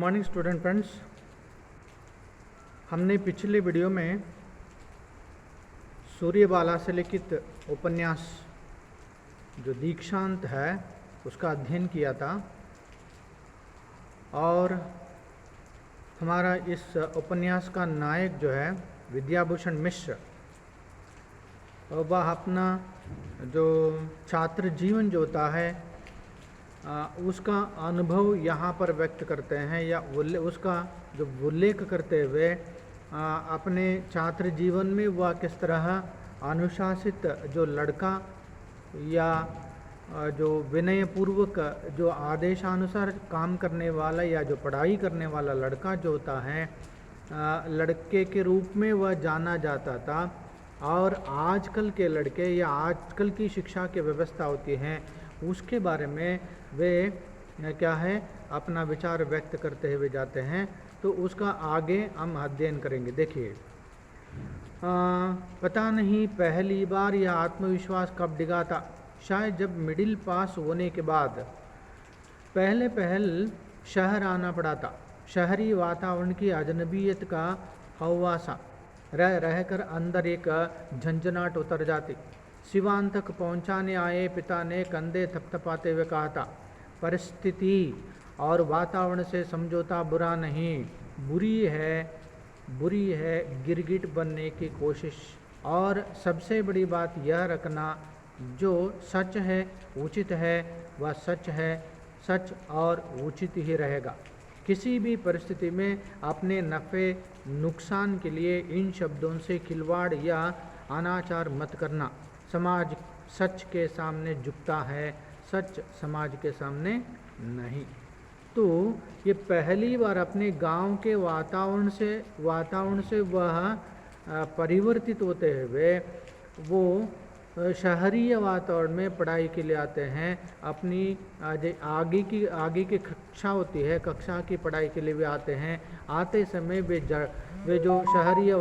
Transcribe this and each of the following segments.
Morning student friends, हमने पिछले video में सूर्यबाला से लिखित उपन्यास जो दीक्षांत है उसका अध्ययन किया था और हमारा इस उपन्यास का नायक जो है विद्याभूषण मिश्र, वह अपना जो छात्र जीवन जो होता है उसका अनुभव यहाँ पर व्यक्त करते हैं या उसका जो उल्लेख करते हुए अपने छात्र जीवन में वह किस तरह अनुशासित जो लड़का या जो विनयपूर्वक जो आदेशानुसार काम करने वाला या जो पढ़ाई करने वाला लड़का जो होता है लड़के के रूप में वह जाना जाता था। और आजकल के लड़के या आजकल की शिक्षा की व्यवस्था होती है उसके बारे में वे क्या है अपना विचार व्यक्त करते हुए जाते हैं। तो उसका आगे हम अध्ययन करेंगे। देखिए, पता नहीं पहली बार यह आत्मविश्वास कब डिगा था। शायद जब मिडिल पास होने के बाद पहल शहर आना पड़ा था। शहरी वातावरण की अजनबीयत का हवा सा रह कर अंदर एक झंझनाहट उतर जाती। सिवान तक पहुंचाने आए पिता ने कंधे थपथपाते हुए कहा था, परिस्थिति और वातावरण से समझौता बुरा नहीं, बुरी है गिरगिट बनने की कोशिश। और सबसे बड़ी बात यह रखना, जो सच है उचित है वह सच है, सच और उचित ही रहेगा। किसी भी परिस्थिति में अपने नफ़े नुकसान के लिए इन शब्दों से खिलवाड़ या अनाचार मत करना। समाज सच के सामने झुकता है, सच समाज के सामने नहीं। तो ये पहली बार अपने गांव के वातावरण से वह परिवर्तित होते हुए वो शहरी वातावरण में पढ़ाई के लिए आते हैं। अपनी आगे की कक्षा होती है, कक्षा की पढ़ाई के लिए भी आते हैं। आते समय वे जो शहरी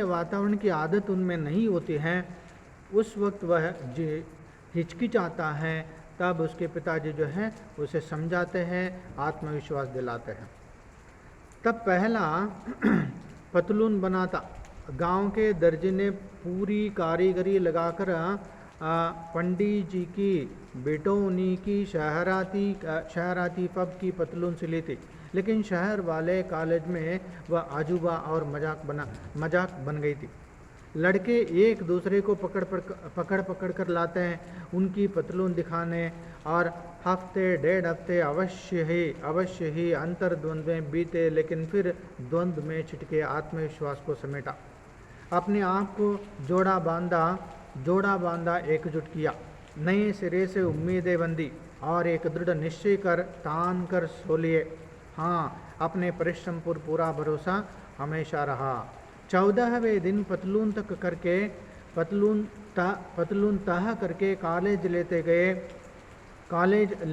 वातावरण की आदत उनमें नहीं होती है। उस वक्त वह हिचकिचाता है, तब उसके पिताजी जो है उसे समझाते हैं, आत्मविश्वास दिलाते हैं। तब पहला पतलून बना था। गांव के दर्जी ने पूरी कारीगरी लगाकर पंडित जी की बेटोनी की शहराती पब की पतलून सिली थी। लेकिन शहर वाले कॉलेज में वह अजूबा और मजाक बन गई थी। लड़के एक दूसरे को पकड़ कर लाते हैं उनकी पतलून दिखाने, और हफ्ते डेढ़ हफ्ते अवश्य ही अंतर्द्वंद में बीते। लेकिन फिर द्वंद्व में छिटके आत्मविश्वास को समेटा, अपने आप को जोड़ा बांधा एकजुट किया, नए सिरे से उम्मीदें बंदी और एक दृढ़ निश्चय कर तान कर सो लिए। हाँ, अपने परिश्रम पर पूरा भरोसा हमेशा रहा। 14वें दिन पतलून तह करके कॉलेज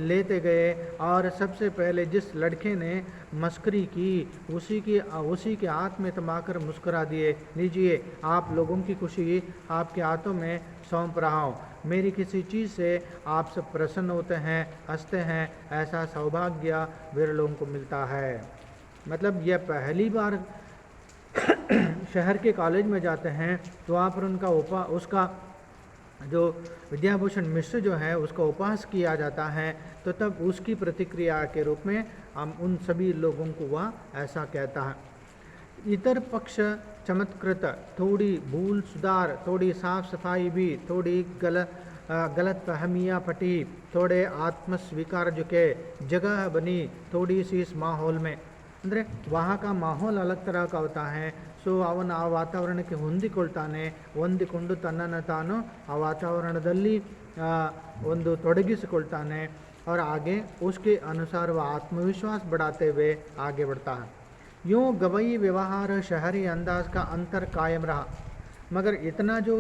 लेते गए और सबसे पहले जिस लड़के ने मस्करी की उसी के हाथ में थमाकर मुस्कुरा दिए, लीजिए आप लोगों की खुशी आपके हाथों में सौंप रहा हूँ। मेरी किसी चीज़ से आप सब प्रसन्न होते हैं, हंसते हैं, ऐसा सौभाग्य विरलों को मिलता है। मतलब यह पहली बार शहर के कॉलेज में जाते हैं तो वहाँ पर उसका जो विद्याभूषण मिश्र जो है उसका उपहास किया जाता है। तो तब उसकी प्रतिक्रिया के रूप में हम उन सभी लोगों को वह ऐसा कहता है। इतर पक्ष चमत्कृत, थोड़ी भूल सुधार, थोड़ी साफ सफाई भी, थोड़ी गलत फहमियाँ फटी, थोड़े आत्मस्वीकार झुके, जगह बनी थोड़ी सी इस माहौल में। ಅಂದರೆ वहाँ का माहौल अलग तरह का होता है। ಸೊ ಅವನು ಆ ವಾತಾವರಣಕ್ಕೆ ಹೊಂದಿಕೊಂಡು ತನ್ನನ್ನು ತಾನು ಆ ವಾತಾವರಣದಲ್ಲಿ ಒಂದು ತೊಡಗಿಸಿಕೊಳ್ತಾನೆ और आगे उसके अनुसार वह आत्मविश्वास बढ़ाते हुए आगे बढ़ता है। यूँ गवई व्यवहार शहरी अंदाज का अंतर कायम रहा, मगर इतना जो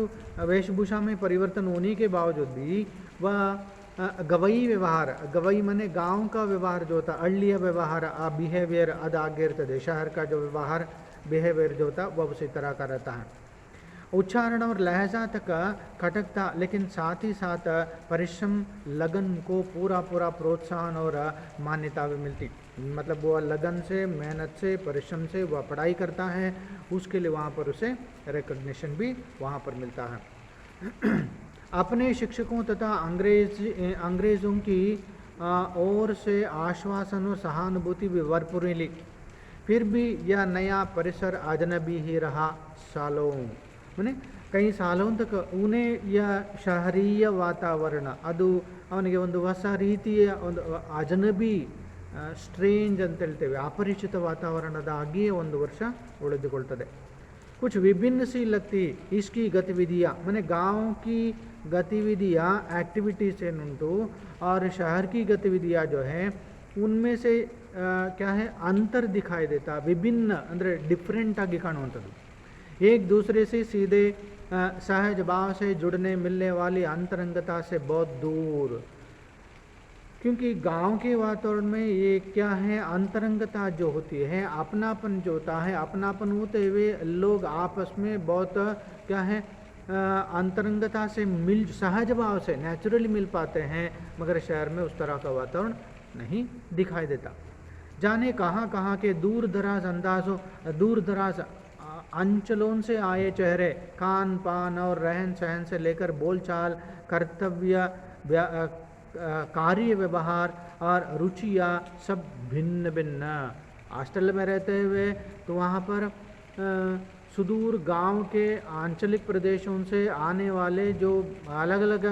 वेशभूषा में परिवर्तन होने के बावजूद भी वह गवई माने गांव का व्यवहार जो होता, हಳ್ಳಿಯ व्यवहार बिहेवियर अदागिर शहर का जो व्यवहार बिहेवियर जो होता वह उसी तरह का रहता है। उच्चारण और लहजा तक खटक था, लेकिन साथ ही साथ परिश्रम लगन को पूरा पूरा प्रोत्साहन और मान्यता भी मिलती। मतलब वो लगन से, मेहनत से, परिश्रम से वह पढ़ाई करता है, उसके लिए वहाँ पर उसे रिकग्निशन भी वहाँ पर मिलता है। अपने शिक्षकों तथा अंग्रेज़ों की ओर से आश्वासन और सहानुभूति भी भरपूर मिली, फिर भी यह नया परिसर अजनबी ही रहा सालों। मैंने कई सालों तक उन्हें यह ಶಹರೀಯ ವಾತಾವರಣ ಅದು ಅವನಿಗೆ ಒಂದು ಹೊಸ ರೀತಿಯ ಒಂದು ಅಜನಬಿ ಸ್ಟ್ರೇಂಜ್ ಅಂತ ಹೇಳ್ತೇವೆ, ಅಪರಿಚಿತ ವಾತಾವರಣದ ಹಾಗೆಯೇ ಒಂದು ವರ್ಷ ಉಳಿದುಕೊಳ್ತದೆ। कुछ विभिन्न सी लगती इसकी गतिविधियाँ, मैंने गांव की गतिविधियाँ एक्टिविटीज से नुंटू और शहर की गतिविधियाँ जो हैं उनमें से क्या है अंतर दिखाई देता। विभिन्न अंदर डिफरेंट आगे काणुವಂಥದ್ದು, एक दूसरे से सीधे सहज भाव से जुड़ने मिलने वाली अंतरंगता से बहुत दूर। क्योंकि गांव के वातावरण में ये क्या है, अंतरंगता जो होती है, अपनापन जो होता है, अपनापन होते हुए लोग आपस में बहुत क्या है अंतरंगता से मिल, सहज भाव से नेचुरली मिल पाते हैं, मगर शहर में उस तरह का वातावरण नहीं दिखाई देता। जाने कहाँ कहाँ के दूर दराज अंचलों से आए चेहरे, खान पान और रहन सहन से लेकर बोलचाल, कर्तव्य, कार्य व्यवहार और रुचियाँ सब भिन्न भिन्न। हॉस्टल में रहते हुए तो वहाँ पर सुदूर गांव के आंचलिक प्रदेशों से आने वाले जो अलग अलग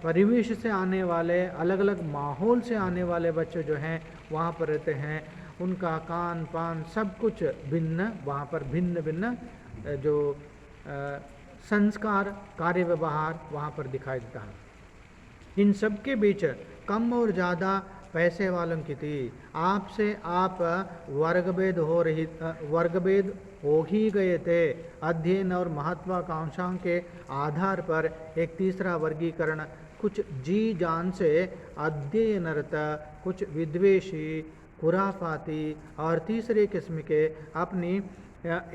परिवेश से आने वाले, अलग अलग माहौल से आने वाले बच्चे जो हैं वहाँ पर रहते हैं, उनका खान पान सब कुछ भिन्न, वहाँ पर भिन्न भिन्न जो संस्कार, कार्य व्यवहार वहाँ पर दिखाई देता है। इन सब के बीच कम और ज़्यादा पैसे वालों की थी, आपसे आप वर्गभेद हो ही गए थे। अध्ययन और महत्वाकांक्षाओं के आधार पर एक तीसरा वर्गीकरण, कुछ जी जान से अध्ययनरत, कुछ विद्वेषी, खुराफाती और तीसरे किस्म के अपनी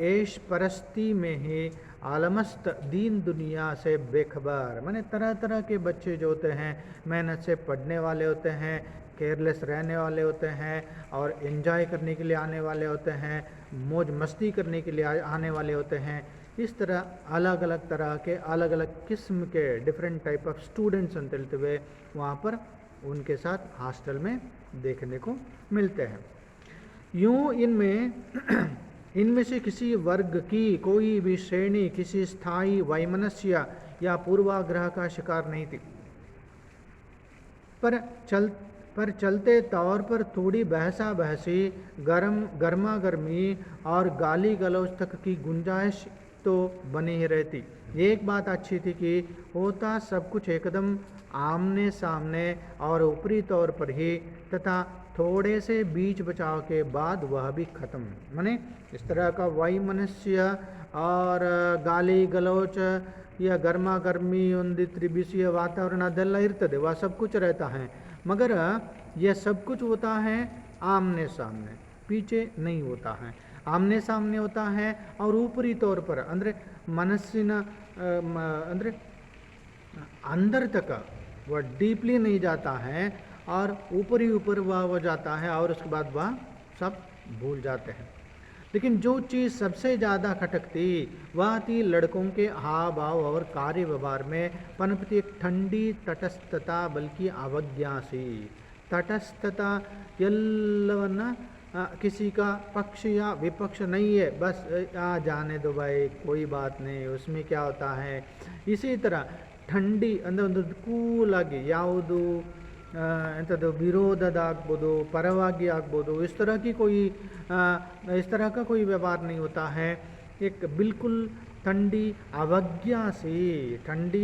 ऐश परस्ती में ही आलमस्त दीन दुनिया से बेखबर। माने तरह तरह के बच्चे जो होते हैं मेहनत से पढ़ने वाले होते हैं, केयरलेस रहने वाले होते हैं और एंजॉय करने के लिए आने वाले होते हैं, मौज मस्ती करने के लिए आने वाले होते हैं। इस तरह अलग अलग तरह के अलग अलग किस्म के डिफरेंट टाइप ऑफ स्टूडेंट्स अंत हुए वहाँ पर उनके साथ हॉस्टल में देखने को मिलते हैं। यूँ इनमें से किसी वर्ग की कोई भी श्रेणी किसी स्थायी वैमनस्य या पूर्वाग्रह का शिकार नहीं थी, पर चलते तौर पर थोड़ी बहसा बहसी, गर्मा गर्मी और गाली गलौज तक की गुंजाइश तो बनी ही रहती। एक बात अच्छी थी कि होता सब कुछ एकदम आमने सामने और ऊपरी तौर पर ही, तथा थोड़े से बीच बचाव के बाद वह भी खत्म। माने इस तरह का वैमनस्य और ಗಾಲಿ ಗಲೋಚ या गर्मा गर्मी ಒಂದಿತ್ತು ಬಿಸಿಯ वातावरण ಅದೆಲ್ಲ ಇರ್ತದೆ, वह सब कुछ रहता है, मगर यह सब कुछ होता है आमने सामने, पीछे नहीं होता है। आमने सामने होता है और ऊपरी तौर पर ಅಂದರೆ ಮನಸ್ಸಿನ ಅಂದರೆ अंदर तक वह डीपली नहीं जाता है और ऊपर ही ऊपर वह हो जाता है और उसके बाद वह सब भूल जाते हैं। लेकिन जो चीज़ सबसे ज़्यादा खटकती वह थी लड़कों के हाव भाव और कार्य व्यवहार में पनपती एक ठंडी तटस्थता, बल्कि अवज्ञा सी। तटस्थता ಎಲ್ಲವನ್ನ किसी का पक्ष या विपक्ष नहीं है, बस जाने दो भाई, कोई बात नहीं, उसमें क्या होता है। इसी तरह ठंडी ಅಂದರೆ ಒಂದು ಕೂಲ್ ಆಗಿ ಯಾವುದು ಎಂಥದ್ದು ವಿರೋಧದಾಗ್ಬೋದು, परवागी ಆಗ್ಬೋದು, इस तरह का कोई व्यवहार नहीं होता है। एक बिल्कुल ठंडी अवज्ञा सी, ठंडी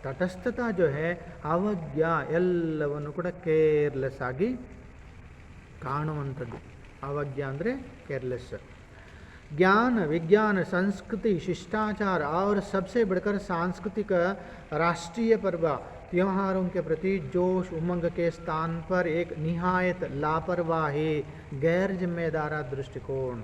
तटस्थता जो है अवज्ञा ಎಲ್ಲವನ್ನು ಕೂಡ ಕೇರ್ಲೆಸ್ ಆಗಿ ಕಾಣುವಂಥದ್ದು। अवज्ञा ಅಂದರೆ केयरलेस। ज्ञान, विज्ञान, संस्कृति, शिष्टाचार और सबसे बढ़कर सांस्कृतिक राष्ट्रीय पर्व त्योहारों के प्रति जोश उमंग के स्थान पर एक निहायत लापरवाही, गैर जिम्मेदार दृष्टिकोण।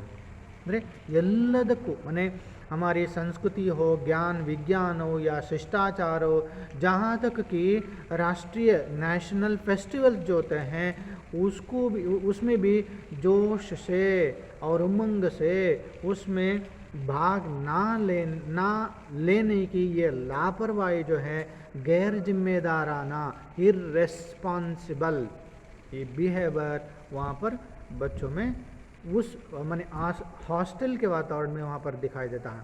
ಅಂದರೆ ಎಲ್ಲದಕ್ಕೂ ಮನೆ हमारी संस्कृति हो, ज्ञान विज्ञान हो या शिष्टाचार हो, जहाँ तक कि राष्ट्रीय नेशनल फेस्टिवल जो होते हैं उसको भी, उसमें भी जोश से और उमंग से उसमें भाग ना लेने की ये लापरवाही जो है, गैर जिम्मेदाराना, इर्रेस्पॉन्सिबल ये बिहेवियर वहाँ पर बच्चों में उस माने हॉस्टल के वातावरण में वहाँ पर दिखाई देता है।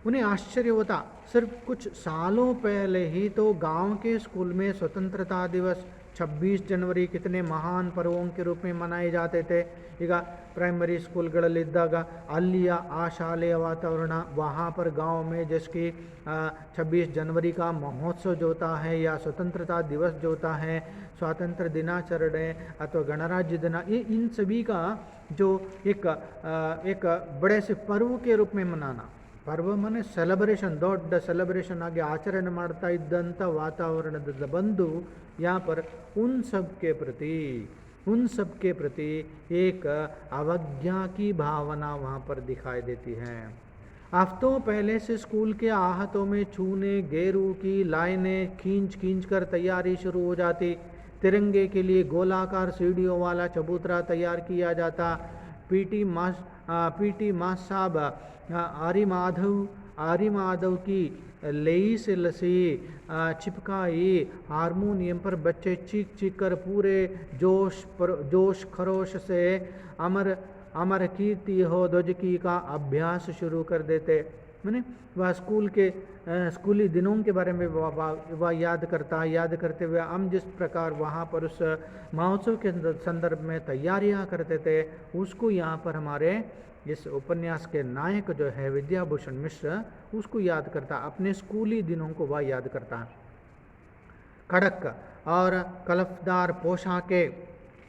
उन्हें आश्चर्य होता, सिर्फ कुछ सालों पहले ही तो गांव के स्कूल में स्वतंत्रता दिवस 26 जनवरी कितने महान पर्वों के रूप में मनाए जाते थे। ಈಗ ಪ್ರೈಮರಿ ಸ್ಕೂಲ್ಗಳಲ್ಲಿದ್ದಾಗ ಅಲ್ಲಿಯ ಆ ಶಾಲೆಯ ವಾತಾವರಣ वहाँ पर गांव में जैसे 26 जनवरी का महोत्सव जो होता है या स्वतंत्रता दिवस जो होता है, स्वातंत्र दिनाचरण अथवा गणराज्य दिन, ये इन सभी का जो एक बड़े से पर्व के रूप में मनाना, पर्व माने ಸೆಲೆಬ್ರೇಷನ್, ದೊಡ್ಡ ಸೆಲೆಬ್ರೇಷನ್ ಆಗಿ ಆಚರಣೆ ಮಾಡ್ತಾ ಇದ್ದಂಥ ವಾತಾವರಣದಿಂದ ಬಂದು यहाँ पर उन सब के प्रति एक अवज्ञा की भावना वहाँ पर दिखाई देती है। हफ्तों पहले से स्कूल के आहतों में छूने गेरू की लाइनें खींच कर तैयारी शुरू हो जाती। तिरंगे के लिए गोलाकार सीढ़ियों वाला चबूतरा तैयार किया जाता। पीटी मास साहब आरी माधव की लेई से लसी चिपकाई हारमोनियम पर बच्चे चीख कर पूरे जोश खरोश से अमर कीर्ति हो ध्वज की का अभ्यास शुरू कर देते। मैंने वह स्कूली दिनों के बारे में वह याद करते हुए हम जिस प्रकार वहाँ पर उस महोत्सव के संदर्भ में तैयारियाँ करते थे, उसको यहाँ पर हमारे इस उपन्यास के नायक जो है विद्याभूषण मिश्र उसको याद करता, अपने स्कूली दिनों को वह याद करता। कड़क और कलफदार पोशाके,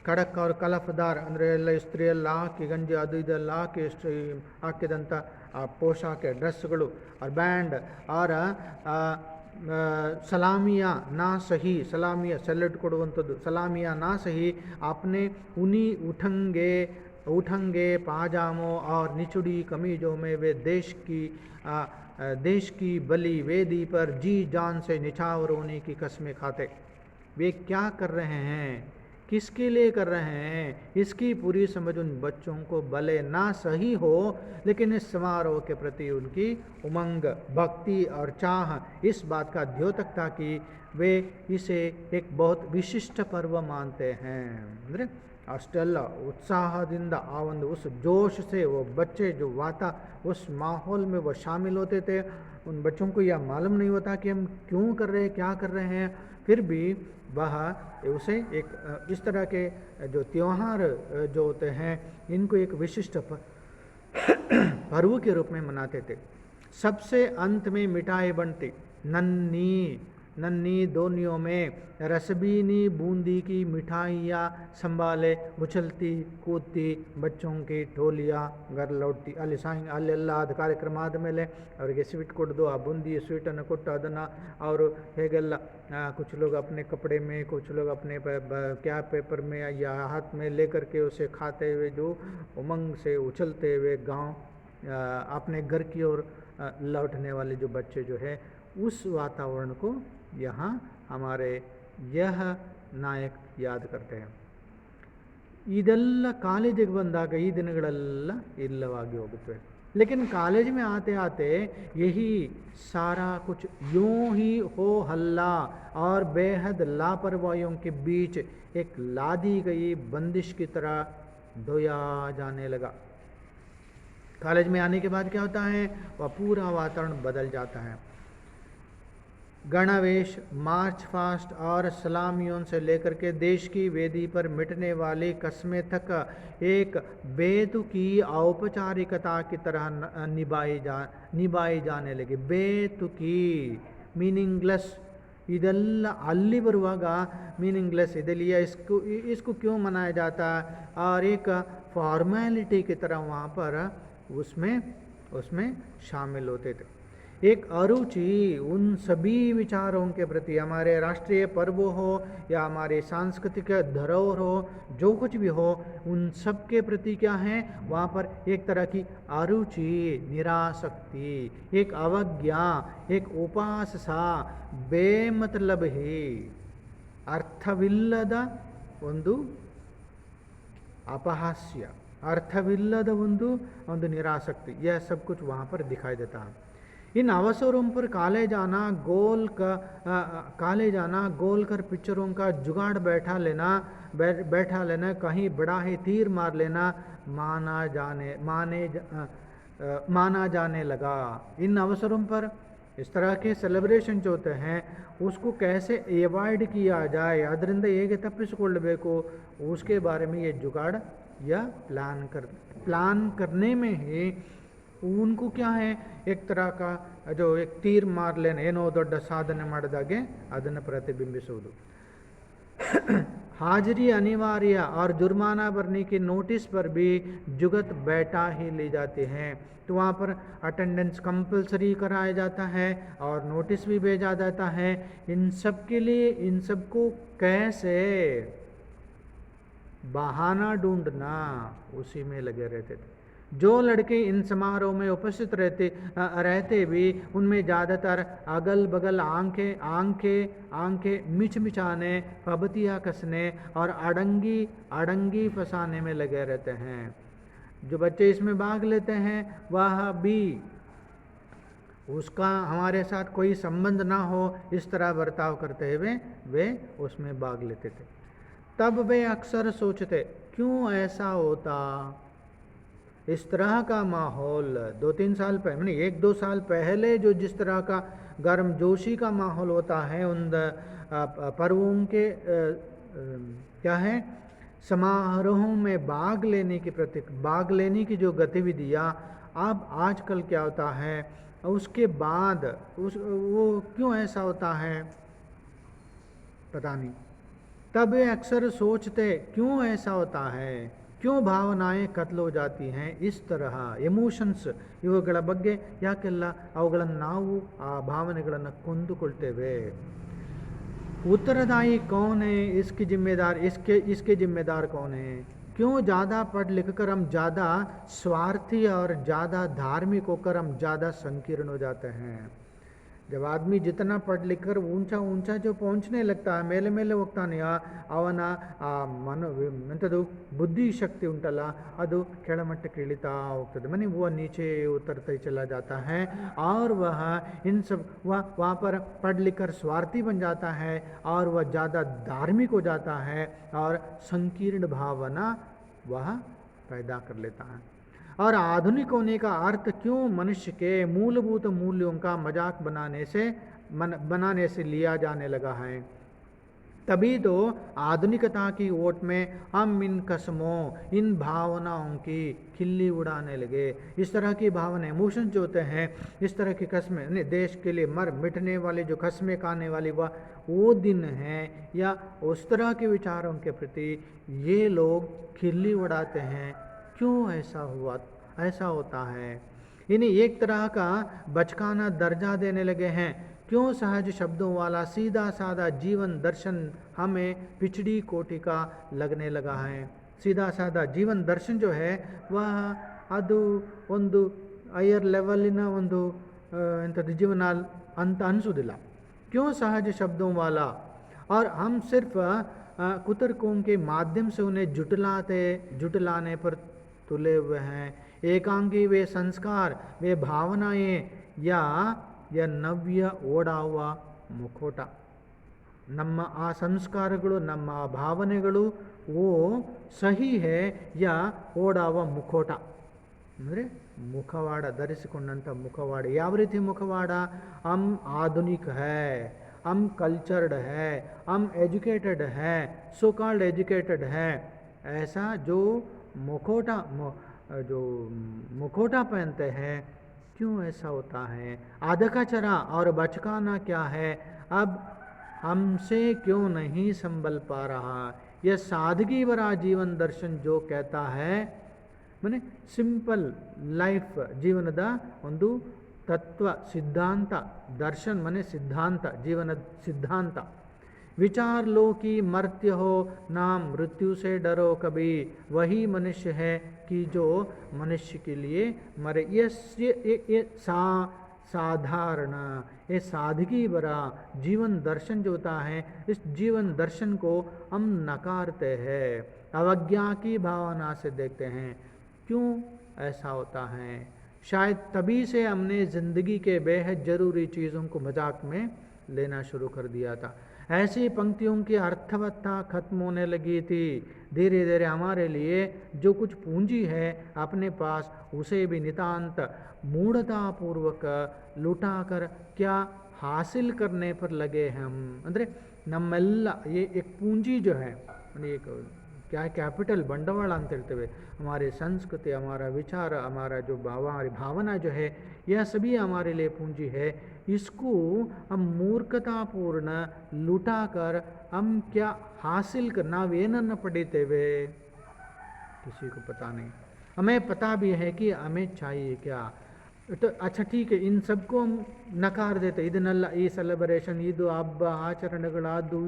ಕಡಕ್ और ಕಲಫದಾರ್ ಅಂದರೆ ಎಲ್ಲ ಸ್ತ್ರೀಯೆಲ್ಲ ಹಾಕಿ ಗಂಜಿ ಅದು ಇದೆಲ್ಲ ಹಾಕಿ ಹಾಕಿದಂಥ ಆ ಪೋಷಾಕೆ ಡ್ರೆಸ್ಗಳು और बैंड और ಸಲಾಮಿಯಾ ನಾ ಸಹಿ, ಸಲಾಮಿಯ ಸೆಲ್ಯೂಟ್ ಕೊಡುವಂಥದ್ದು, ಸಲಾಮಿಯಾ ನಾ ಸಹಿ अपने उन्हीं उठंगे पाजामों और निचुड़ी कमीजों में वे देश की बली वेदी पर जी जान से निछावर होने की कस्में खाते। वे क्या कर रहे हैं, किसके लिए कर रहे हैं, इसकी पूरी समझ उन बच्चों को भले ना सही हो, लेकिन इस समारोह के प्रति उनकी उमंग, भक्ति और चाह इस बात का द्योतक था कि वे इसे एक बहुत विशिष्ट पर्व मानते हैं। ಅಂದರೆ ಅಷ್ಟೆಲ್ಲ उत्साहದಿಂದ आ ಒಂದು उस जोश से वो बच्चे जो उस माहौल में वो शामिल होते थे। उन बच्चों को यह मालूम नहीं होता कि हम क्यों कर रहे हैं, क्या कर रहे हैं, फिर भी वह उसे एक इस तरह के जो त्यौहार जो होते हैं इनको एक विशिष्ट पर्व के रूप में मनाते थे। सबसे अंत में मिठाई बनती, नन्ही दोनियों में रसबीनी बूंदी की मिठाइयाँ संभाले उछलती कूदती बच्चों की टोलियाँ घर लौटती। ಅಲ್ಲಿ ಅಲ್ಲೆಲ್ಲ ಅದು ಕಾರ್ಯಕ್ರಮ ಆದಮೇಲೆ ಅವರಿಗೆ ಸ್ವೀಟ್ ಕೊಡೋದು, ಆ ಬೂಂದಿ ಸ್ವೀಟನ್ನು ಕೊಟ್ಟು ಅದನ್ನು ಅವರು ಹೇಗೆಲ್ಲ कुछ लोग अपने कपड़े में, कुछ लोग अपने क्या पेपर में या हाथ में लेकर के उसे खाते हुए जो उमंग से उछलते हुए गांव अपने घर की ओर लौटने वाले जो बच्चे जो है, उस वातावरण को यहाँ हमारे यह नायक याद करते हैं। ಇದೆಲ್ಲ ಕಾಲೇಜಿಗೆ ಬಂದಾಗ ಈ ದಿನಗಳೆಲ್ಲ ಇಲ್ಲವಾಗಿ ಹೋಗುತ್ತವೆ। लेकिन कॉलेज में आते आते यही सारा कुछ यूं ही हो हल्ला और बेहद लापरवाहियों के बीच एक लादी गई बंदिश की तरह धोया जाने लगा। कॉलेज में आने के बाद क्या होता है, वह पूरा वातावरण बदल जाता है। गणवेश, मार्च फास्ट और सलामियों से लेकर के देश की वेदी पर मिटने वाली कस्में तक एक बेतुकी औपचारिकता की तरह निभाई जाने लगी। बेतुकी मीनिंगलेस, ಇದೆಲ್ಲ ಅಲ್ಲಿ ಬರುವಾಗ मीनिंगलेस ಇದೆಲ್ಲ इसको क्यों मनाया जाता है, और एक फॉर्मेलिटी की तरह वहाँ पर उसमें शामिल होते थे। एक अरुचि उन सभी विचारों के प्रति, हमारे राष्ट्रीय पर्व हो या हमारे सांस्कृतिक धरोहर हो, जो कुछ भी हो, उन सब के प्रति क्या है, वहाँ पर एक तरह की अरुचि, निरासक्ति, एक अवज्ञा, एक उपास सा बेमतलब ही ಅರ್ಥವಿಲ್ಲದ ಒಂದು अपहास्य, अर्थविಲ್ಲದ ಒಂದು निरासक्ति, यह सब कुछ वहाँ पर दिखाई देता है। इन अवसरों पर काले जाना गोल कर पिक्चरों का जुगाड़ बैठा लेना कहीं बड़ा ही तीर मार लेना माना जाने लगा। इन अवसरों पर इस तरह के सेलिब्रेशन जो होते हैं उसको कैसे एवॉइड किया जाए, ಅದರಿಂದ ಹೇಗೆ ತಪ್ಪಿಸಿಕೊಳ್ಳಬೇಕು, उसके बारे में ये जुगाड़ या प्लान करने में ही उनको क्या है, एक तरह का जो एक तीर मार लेना, ಏನೋ ದೊಡ್ಡ ಸಾಧನೆ ಮಾಡಿದಾಗೆ ಅದನ್ನು ಪ್ರತಿಬಿಂಬಿಸುವುದು। हाजिरी अनिवार्य और जुर्माना भरने की नोटिस पर भी जुगत बैठा ही ली जाती हैं। तो वहाँ पर अटेंडेंस कंपलसरी कराया जाता है और नोटिस भी भेजा जाता है। इन सब के लिए इन सबको कैसे बहाना ढूंढना, उसी में लगे रहते थे। जो लड़के इन समारोह में उपस्थित रहते भी उनमें ज़्यादातर अगल बगल आंखें मिचमिचाने, पबतियाँ कसने और अड़ंगी फंसाने में लगे रहते हैं। जो बच्चे इसमें भाग लेते हैं वह भी उसका हमारे साथ कोई संबंध ना हो, इस तरह बर्ताव करते हुए वे उसमें भाग लेते थे। तब वे अक्सर सोचते क्यों ऐसा होता। इस तरह का माहौल 2-3 साल पहले, 1-2 साल पहले जो जिस तरह का गर्म जोशी का माहौल होता है उन पर्वों के क्या है, समारोहों में भाग लेने की जो गतिविधियाँ अब आजकल क्या होता है, उसके बाद वो क्यों ऐसा होता है पता नहीं। तब वे अक्सर सोचते क्यों ऐसा होता है, क्यों भावनाएं कत्ल हो जाती हैं। इस तरह ಎಮೋಷನ್ಸ್ ಇವುಗಳ ಬಗ್ಗೆ ಯಾಕೆಲ್ಲ ಅವುಗಳನ್ನು ನಾವು ಆ ಭಾವನೆಗಳನ್ನು ಕೊಂದುಕೊಳ್ತೇವೆ। उत्तरदायी कौन है, इसके जिम्मेदार कौन है। क्यों ज़्यादा पढ़ लिख कर हम ज़्यादा स्वार्थी और ज़्यादा धार्मिक होकर हम ज़्यादा संकीर्ण हो जाते हैं। जब आदमी जितना पढ़ लिख कर ऊंचा जो पहुंचने लगता है, ಮೇಲೆ ಹೋಗ್ತಾನೆ, ಅವನ ಎಂಥದ್ದು बुद्धि शक्ति उंटಲ್ಲ ಅದು ಕೆಳಮಟ್ಟಕ್ಕೆ ಇಳಿತಾ ಹೋಗ್ತದೆ, ಮನೆ वो नीचे उतरते चला जाता है और वह वहाँ पर पढ़ लिख कर स्वार्थी बन जाता है और वह ज़्यादा धार्मिक हो जाता है और संकीर्ण भावना वह पैदा कर लेता है। और आधुनिक होने का अर्थ क्यों मनुष्य के मूलभूत मूल्यों का मजाक बनाने से लिया जाने लगा है। तभी तो आधुनिकता की ओट में हम इन कस्मों, इन भावनाओं की खिल्ली उड़ाने लगे। इस तरह की भावना, इमोशन जो होते हैं, इस तरह की कस्में, देश के लिए मिटने वाले जो कस्में खाने वाली वो दिन है, या उस तरह के विचारों के प्रति ये लोग खिल्ली उड़ाते हैं। क्यों ऐसा होता है। इन्हें एक तरह का बचकाना दर्जा देने लगे हैं। क्यों सहज शब्दों वाला सीधा साधा जीवन दर्शन हमें पिछड़ी कोटि का लगने लगा है। सीधा साधा जीवन दर्शन जो है वह ಅದು ಒಂದು ಹೈಯರ್ ಲೆವೆಲಿನ ಒಂದು ಎಂಥದ್ದು ಜೀವನ ಅಂತ ಅನಿಸೋದಿಲ್ಲ। क्यों सहज शब्दों वाला, और हम सिर्फ कुतर्कों के माध्यम से उन्हें जुटलाने पर तुले हुए हैं। एकांगी वे संस्कार, वे भावनाएं या ನವ್ಯ ಓಡಾವ ಮುಖೋಟ, ನಮ್ಮ ಆ ಸಂಸ್ಕಾರಗಳು, ನಮ್ಮ ಆ ಭಾವನೆಗಳು ಓ ಸಹಿ ಹೇ ಯಾ ಓಡಾವ ಮುಖೋಟ ಅಂದರೆ ಮುಖವಾಡ, ಧರಿಸಿಕೊಂಡಂಥ ಮುಖವಾಡ। ಯಾವ ರೀತಿ ಮುಖವಾಡ, हम आधुनिक है, हम कल्चर्ड है, हम एजुकेटेड है, सो कॉल्ड एजुकेटेड है, ऐसा जो मुखोटा पहनते हैं। क्यों ऐसा होता है। आदकाचरा और बचकाना क्या है, अब हमसे क्यों नहीं संभल पा रहा। यह सादगी भरा जीवन दर्शन जो कहता है, मैंने सिंपल लाइफ, ಜೀವನದ ಒಂದು तत्व सिद्धांत, दर्शन माने सिद्धांत, जीवन सिद्धांत। विचार लो कि मर्त्य हो नाम, मृत्यु से डरो कभी, वही मनुष्य है कि जो मनुष्य के लिए मरे। ये साधारण, ये सादगी भरा जीवन दर्शन जो होता है, इस जीवन दर्शन को हम नकारते हैं, अवज्ञा की भावना से देखते हैं। क्यों ऐसा होता है? शायद तभी से हमने ज़िंदगी के बेहद ज़रूरी चीज़ों को मजाक में लेना शुरू कर दिया था। ऐसी पंक्तियों की अर्थवत्ता खत्म होने लगी थी। धीरे धीरे हमारे लिए जो कुछ पूंजी है अपने पास, उसे भी नितांत मूढ़तापूर्वक लुटाकर क्या हासिल करने पर लगे हम। ಅಂದರೆ ನಮ್ಮೆಲ್ಲ ये एक पूंजी जो है, एक क्या कैपिटल बंडवाಳ ಅಂತ ಹೇಳ್ತೇವೆ, हमारे संस्कृति, हमारा विचार, हमारा जो हमारी भावना जो है, यह सभी हमारे लिए पूंजी है। इसको हम मूर्खतापूर्ण लुटाकर हम क्या हासिल कर, ನಾವೇನನ್ನು ಪಡಿತೇವೆ किसी को पता नहीं। हमें पता भी है कि हमें चाहिए क्या, तो अच्छा ठीक है, इन सबको हम नकार देते, ಇದನ್ನೆಲ್ಲ ಈ ಸೆಲೆಬ್ರೇಷನ್, ಇದು ಹಬ್ಬ ಆಚರಣೆಗಳಾದ್ದು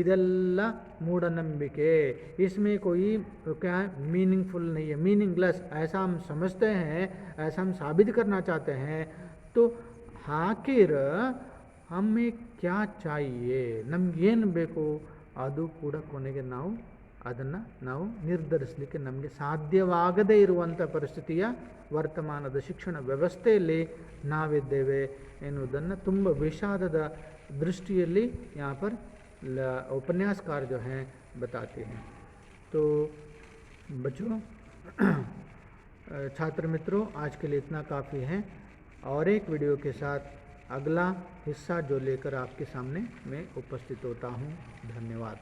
ಇದೆಲ್ಲ मूढ़नंबिके, इसमें कोई क्या मीनिंगफुल नहीं है, मीनिंगलेस ऐसा हम समझते हैं, ऐसा हम साबित करना चाहते हैं। तो आखिर हमें क्या चाहिए, ನಮ್ಗೆ ಏನು ಬೇಕು, ಅದು ಕೂಡ ಕೊನೆಗೆ ನಾವು ನಿರ್ಧರಿಸಲಿಕ್ಕೆ ನಮಗೆ ಸಾಧ್ಯವಾಗದೇ ಇರುವಂಥ ಪರಿಸ್ಥಿತಿಯ ವರ್ತಮಾನದ ಶಿಕ್ಷಣ ವ್ಯವಸ್ಥೆಯಲ್ಲಿ ನಾವಿದ್ದೇವೆ ಎನ್ನುವುದನ್ನು ತುಂಬ ವಿಷಾದದ दृष्टिಯಲ್ಲಿ यहाँ पर उपन्यासकार जो हैं बताते हैं। तो बच्चों, छात्र मित्रों, आज के लिए इतना काफ़ी है, और एक वीडियो के साथ अगला हिस्सा जो लेकर आपके सामने मैं उपस्थित होता हूँ। धन्यवाद।